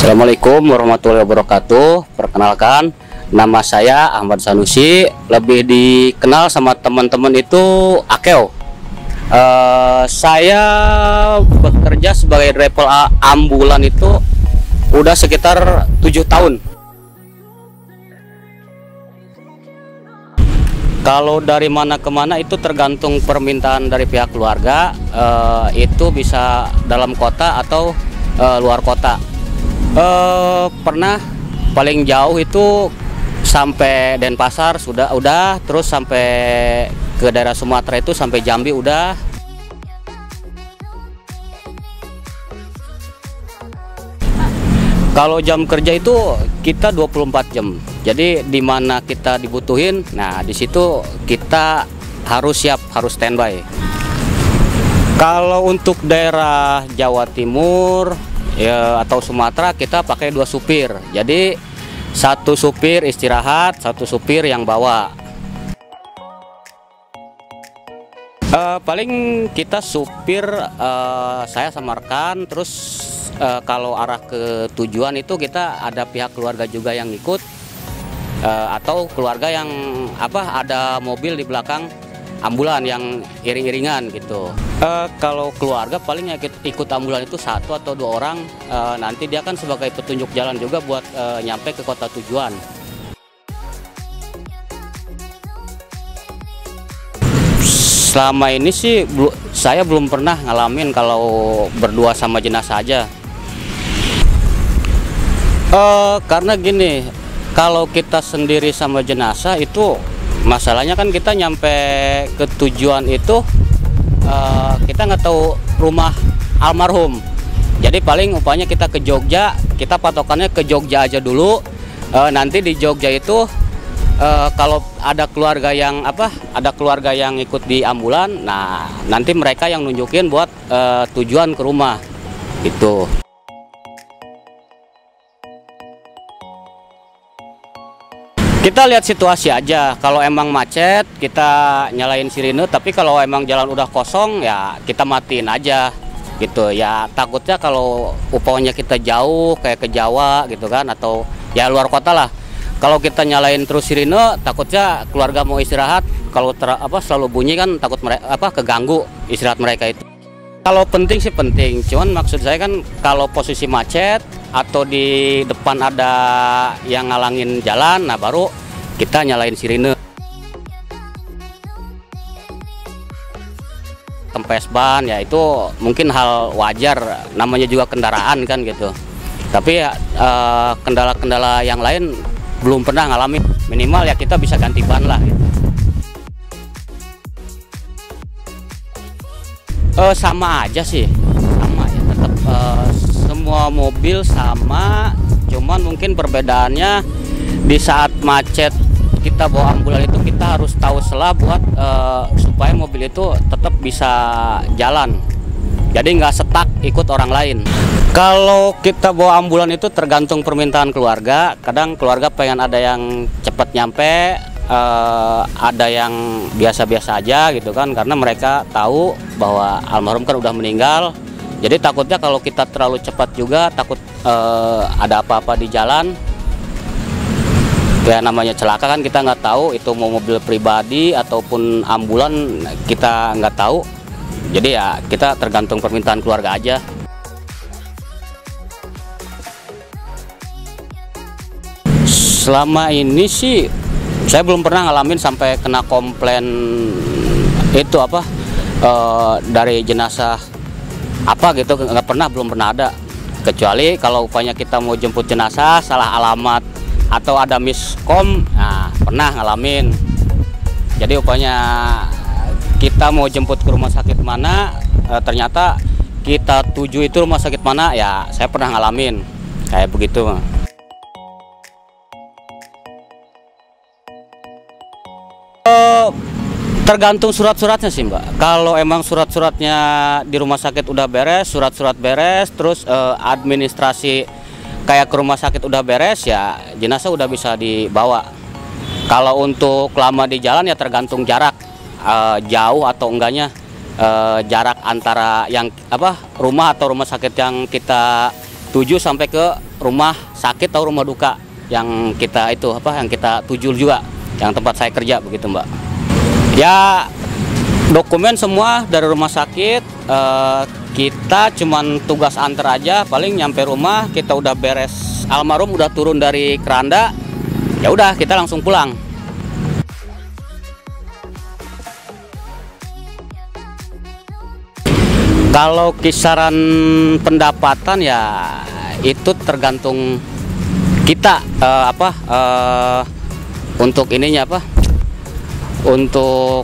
Assalamualaikum warahmatullahi wabarakatuh. Perkenalkan, nama saya Ahmad Sanusi, lebih dikenal sama teman-teman itu Akeo. Saya bekerja sebagai driver ambulan itu udah sekitar 7 tahun. Kalau dari mana ke mana itu tergantung permintaan dari pihak keluarga, itu bisa dalam kota atau luar kota. Pernah paling jauh itu sampai Denpasar udah, terus sampai ke daerah Sumatera itu sampai Jambi udah. Kalau jam kerja itu kita 24 jam. Jadi di mana kita dibutuhin, nah di situ kita harus siap, harus standby. Kalau untuk daerah Jawa Timur ya, atau Sumatera, kita pakai 2 supir. Jadi 1 supir istirahat, 1 supir yang bawa. Paling kita supir, saya sama rekan, terus kalau arah ke tujuan itu kita ada pihak keluarga juga yang ikut, atau keluarga yang ada mobil di belakang ambulan yang iring-iringan gitu. Kalau keluarga paling ikut ambulan itu 1 atau 2 orang, nanti dia kan sebagai petunjuk jalan juga buat nyampe ke kota tujuan. Selama ini sih saya belum pernah ngalamin kalau berdua sama jenazah aja. Karena gini, kalau kita sendiri sama jenazah itu masalahnya kan kita nyampe ke tujuan itu kita nggak tahu rumah almarhum. Jadi paling upahnya kita ke Jogja, kita patokannya ke Jogja aja dulu. Nanti di Jogja itu kalau ada keluarga yang ikut di ambulan, nah nanti mereka yang nunjukin buat tujuan ke rumah gitu. Kita lihat situasi aja. Kalau emang macet, kita nyalain sirine. Tapi kalau emang jalan udah kosong, ya kita matiin aja gitu. Ya takutnya kalau upahnya kita jauh kayak ke Jawa gitu kan, atau ya luar kota lah. Kalau kita nyalain terus sirine, takutnya keluarga mau istirahat. Kalau selalu bunyi kan takut mereka keganggu istirahat mereka itu. Kalau penting sih penting. Cuman maksud saya kan kalau posisi macet atau di depan ada yang ngalangin jalan, nah baru kita nyalain sirine. Kempes ban ya itu mungkin hal wajar, namanya juga kendaraan kan gitu. Tapi ya kendala-kendala yang lain belum pernah ngalamin. Minimal ya kita bisa ganti ban lah gitu. Sama aja sih, sama ya tetap semua mobil sama, cuman mungkin perbedaannya di saat macet kita bawa ambulan itu kita harus tahu selah buat supaya mobil itu tetap bisa jalan, jadi nggak setak ikut orang lain. Kalau kita bawa ambulan itu tergantung permintaan keluarga. Kadang keluarga pengen ada yang cepat nyampe, ada yang biasa-biasa aja gitu kan, karena mereka tahu bahwa almarhum kan udah meninggal. Jadi takutnya kalau kita terlalu cepat juga takut ada apa-apa di jalan. Ya namanya celaka kan kita nggak tahu itu mau mobil pribadi ataupun ambulan, kita nggak tahu. Jadi ya kita tergantung permintaan keluarga aja. Selama ini sih saya belum pernah ngalamin sampai kena komplain itu dari jenazah gitu, belum pernah ada. Kecuali kalau upahnya kita mau jemput jenazah salah alamat atau ada miskom, nah pernah ngalamin. Jadi upahnya kita mau jemput ke rumah sakit mana, ternyata kita tuju itu rumah sakit mana, ya saya pernah ngalamin kayak begitu. Tergantung surat-suratnya sih Mbak. Kalau emang surat-suratnya di rumah sakit udah beres, surat-surat beres, terus administrasi kayak ke rumah sakit udah beres, ya jenazah udah bisa dibawa. Kalau untuk lama di jalan ya tergantung jarak, jauh atau enggaknya jarak antara yang rumah atau rumah sakit yang kita tuju sampai ke rumah sakit atau rumah duka yang kita tuju juga, yang tempat saya kerja begitu Mbak. Ya dokumen semua dari rumah sakit, kita cuman tugas antar aja, paling nyampe rumah kita udah beres, almarhum udah turun dari keranda, ya udah kita langsung pulang. Kalau kisaran pendapatan ya itu tergantung kita untuk ininya untuk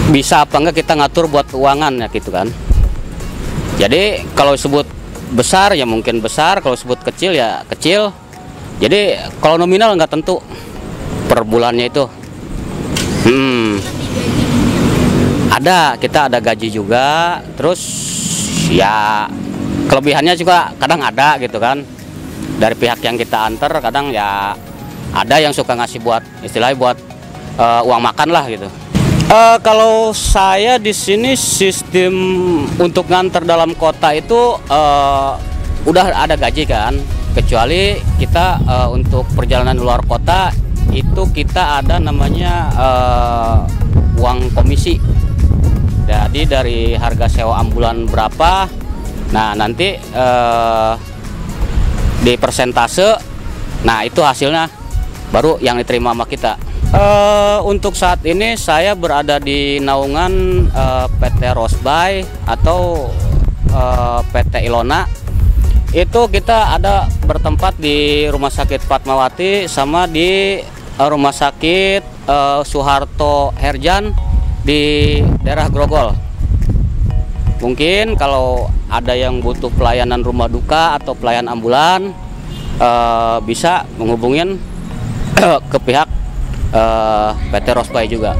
bisa apa enggak kita ngatur buat keuangan ya gitu kan. Jadi kalau sebut besar ya mungkin besar, kalau sebut kecil ya kecil. Jadi kalau nominal nggak tentu per bulannya itu. Kita ada gaji juga, terus ya kelebihannya juga kadang ada gitu kan. Dari pihak yang kita antar kadang ya ada yang suka ngasih buat istilahnya buat uang makan lah gitu. Kalau saya di sini sistem untuk nganter dalam kota itu udah ada gaji kan, kecuali kita untuk perjalanan luar kota itu kita ada namanya uang komisi. Jadi dari harga sewa ambulan berapa, nah nanti di persentase, nah itu hasilnya baru yang diterima sama kita. Untuk saat ini saya berada di naungan PT Rosby atau PT Ilona. Itu kita ada bertempat di Rumah Sakit Fatmawati sama di Rumah Sakit Soeharto Herjan di daerah Grogol. Mungkin kalau ada yang butuh pelayanan rumah duka atau pelayanan ambulan, bisa menghubungin ke pihak PT Rosby juga.